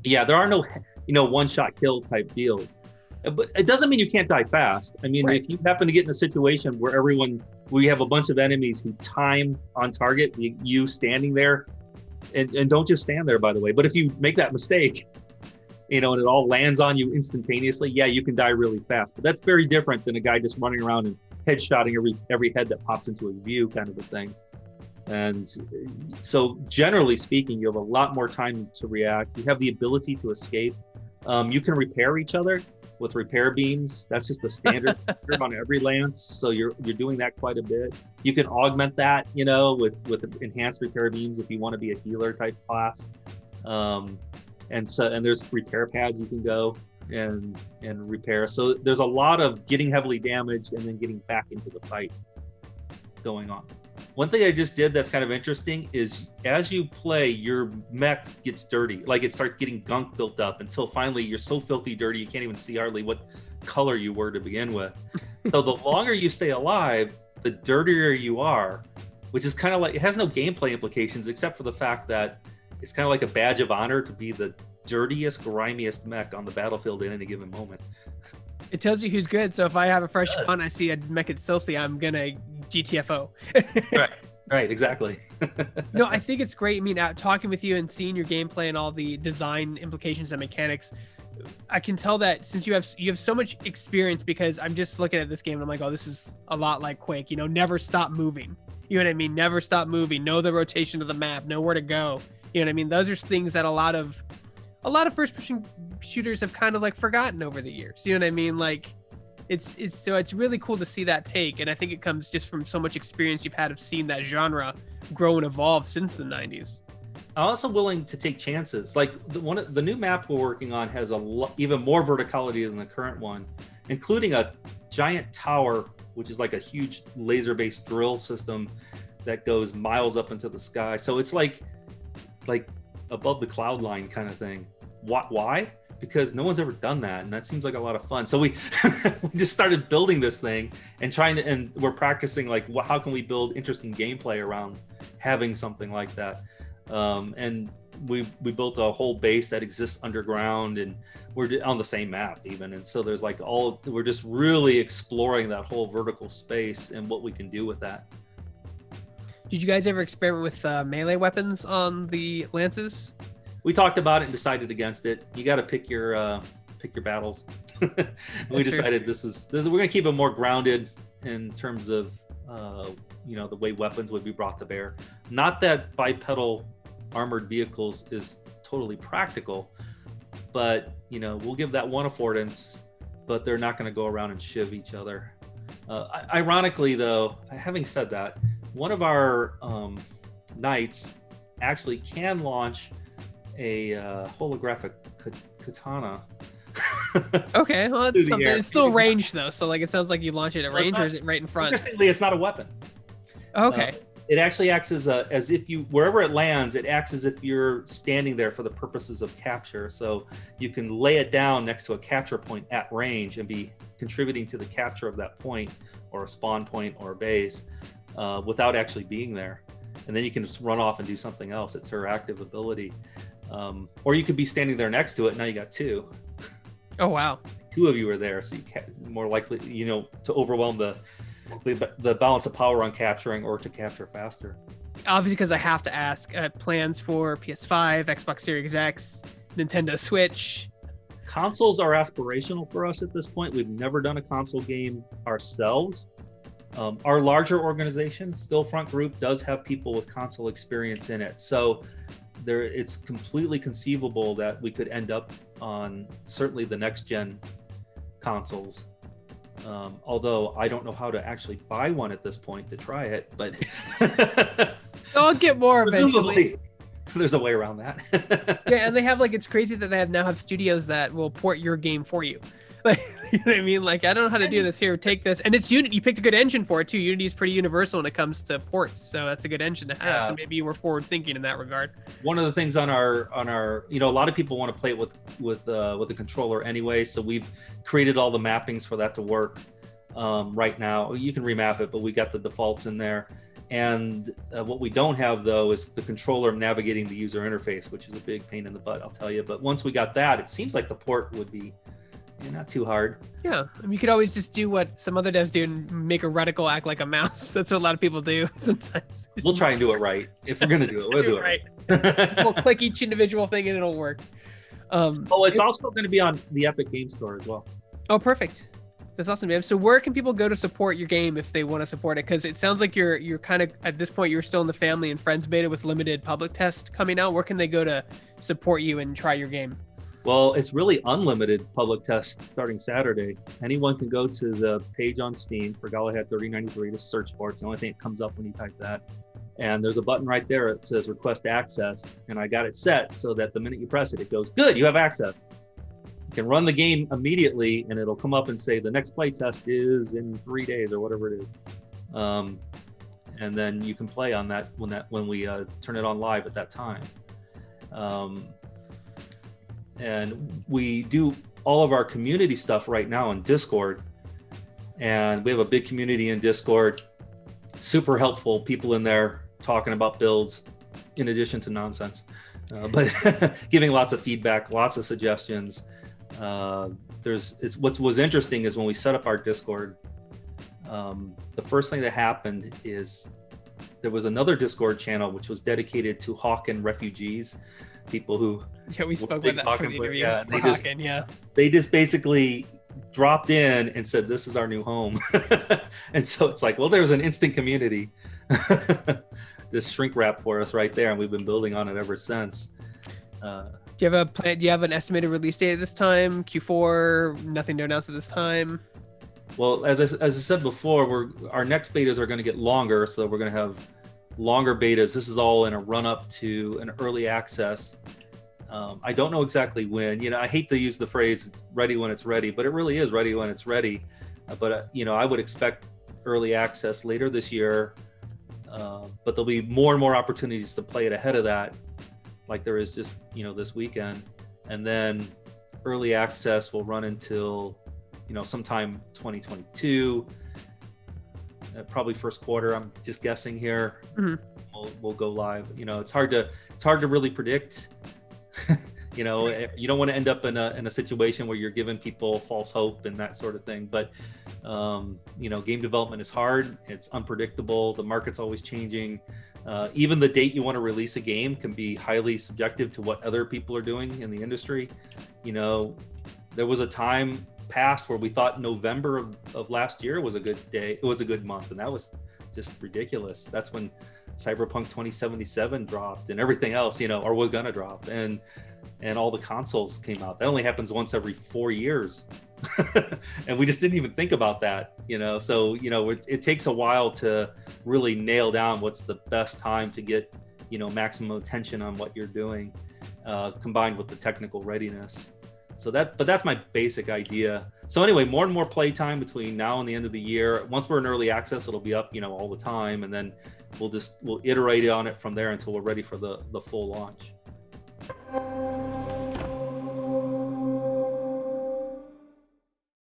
Yeah, there are no, one-shot kill type deals. But it doesn't mean you can't die fast. I mean, Right. if you happen to get in a situation where we have a bunch of enemies who time on target, you standing there, and don't just stand there, by the way. But if you make that mistake, and it all lands on you instantaneously, yeah, you can die really fast. But that's very different than a guy just running around and headshotting every head that pops into his view, kind of a thing. And so, generally speaking, you have a lot more time to react. You have the ability to escape. You can repair each other with repair beams. That's just the standard on every lance. So you're doing that quite a bit. You can augment that, with enhanced repair beams if you want to be a healer type class. And there's repair pads you can go and repair. So there's a lot of getting heavily damaged and then getting back into the fight going on. One thing I just did that's kind of interesting is as you play, your mech gets dirty. Like it starts getting gunk built up until finally you're so filthy dirty you can't even see hardly what color you were to begin with. So the longer you stay alive, the dirtier you are, which is kind of like, it has no gameplay implications except for the fact that it's kind of like a badge of honor to be the dirtiest, grimiest mech on the battlefield at any given moment. It tells you who's good. So if I have a fresh spawn, I see a mech it's filthy, I'm gonna GTFO. Right, exactly. No, I think it's great. I mean, talking with you and seeing your gameplay and all the design implications and mechanics, I can tell that since you have so much experience, because I'm just looking at this game and I'm like, oh, this is a lot like Quake. Never stop moving. You know what I mean? Never stop moving. Know the rotation of the map. Know where to go. You know what I mean? Those are things that a lot of first-person shooters have kind of like forgotten over the years. You know what I mean? Like, it's really cool to see that take, and I think it comes just from so much experience you've had of seeing that genre grow and evolve since the 90s. I'm also willing to take chances. Like the new map we're working on has even more verticality than the current one, including a giant tower, which is like a huge laser-based drill system that goes miles up into the sky. So it's like above the cloud line kind of thing. Why? Because no one's ever done that, and that seems like a lot of fun. So we just started building this thing and we're practicing like how can we build interesting gameplay around having something like that. And we built a whole base that exists underground, and we're on the same map even. And so there's like we're just really exploring that whole vertical space and what we can do with that. Did you guys ever experiment with melee weapons on the lances? We talked about it and decided against it. You got to pick your battles. We decided this is we're gonna keep it more grounded in terms of the way weapons would be brought to bear. Not that bipedal armored vehicles is totally practical, but we'll give that one affordance, but they're not going to go around and shiv each other. Ironically, though, having said that, one of our knights actually can launch a holographic katana. Okay, well, that's something. It's still ranged though, so like it sounds like you launch it at range, or is it right in front? Interestingly, it's not a weapon. Okay. It actually acts as if you, wherever it lands, it acts as if you're standing there for the purposes of capture. So you can lay it down next to a capture point at range and be contributing to the capture of that point, or a spawn point, or a base, without actually being there. And then you can just run off and do something else. It's her active ability. Or you could be standing there next to it. Now you got two. Oh wow. Two of you are there, so you can more likely, to overwhelm the balance of power on capturing, or to capture faster. Obviously, because I have to ask, plans for PS5, Xbox Series X, Nintendo Switch. Consoles are aspirational for us at this point. We've never done a console game ourselves. Our larger organization, Stillfront Group, does have people with console experience in it. So it's completely conceivable that we could end up on certainly the next gen consoles. Although I don't know how to actually buy one at this point to try it, but I'll get more eventually. There's a way around that. Yeah, and they have it's crazy that they now have studios that will port your game for you. Like, you know what I mean? Like, I don't know how to do this. Here, take this. And it's Unity. You picked a good engine for it too. Unity is pretty universal when it comes to ports, so that's a good engine to have. Yeah. So maybe you were forward thinking in that regard. One of the things on our a lot of people want to play it with the controller anyway, so we've created all the mappings for that to work. Right now, you can remap it, but we got the defaults in there. And what we don't have, though, is the controller navigating the user interface, which is a big pain in the butt, I'll tell you. But once we got that, it seems like the port would be not too hard. Yeah, I mean, you could always just do what some other devs do and make a reticle act like a mouse. That's what a lot of people do sometimes. We'll try and do it right. If we're going to do it, we'll do it right. We'll click each individual thing and it'll work. It's also going to be on the Epic Game Store as well. Oh, perfect. That's awesome, man. So where can people go to support your game if they want to support it? Because it sounds like you're kind of, at this point, you're still in the family and friends beta with limited public test coming out. Where can they go to support you and try your game? Well, it's really unlimited public test starting Saturday. Anyone can go to the page on Steam for Galahad 3093 to search for it. It's the only thing that comes up when you type that. And there's a button right there that says request access. And I got it set so that the minute you press it, it goes, good, you have access. You can run the game immediately and it'll come up and say the next play test is in 3 days or whatever it is. And then you can play on that when we turn it on live at that time. And we do all of our community stuff right now in Discord. And we have a big community in Discord, super helpful people in there talking about builds in addition to nonsense, but giving lots of feedback, lots of suggestions. What was interesting is when we set up our Discord, the first thing that happened is there was another Discord channel which was dedicated to Hawken refugees, people who we spoke about that from the interview. They just basically dropped in and said, this is our new home. And so it's like, well, there's an instant community just shrink wrap for us right there, and we've been building on it ever since. Do you have a plan? Do you have an estimated release date at this time? Q4? Nothing to announce at this time? Well, as I said before, our next betas are going to get longer, so we're going to have longer betas. This is all in a run up to an early access. I don't know exactly when. I hate to use the phrase "it's ready when it's ready," but it really is ready when it's ready. But I would expect early access later this year. But there'll be more and more opportunities to play it ahead of that, like there is just this weekend. And then early access will run until sometime 2022, probably first quarter. I'm just guessing here. Mm-hmm. We'll go live. It's hard to really predict. You don't want to end up in a situation where you're giving people false hope and that sort of thing. But game development is hard. It's unpredictable. The market's always changing. Even the date you want to release a game can be highly subjective to what other people are doing in the industry. There was a time past where we thought November of last year was a good day. It was a good month, and that was just ridiculous. That's when Cyberpunk 2077 dropped and everything else, or was gonna drop, and all the consoles came out. That only happens once every 4 years. And we just didn't even think about that, so it takes a while to really nail down what's the best time to get maximum attention on what you're doing, combined with the technical readiness. But that's my basic idea. So anyway, more and more playtime between now and the end of the year. Once we're in early access, it'll be up all the time, and then we'll iterate on it from there until we're ready for the full launch.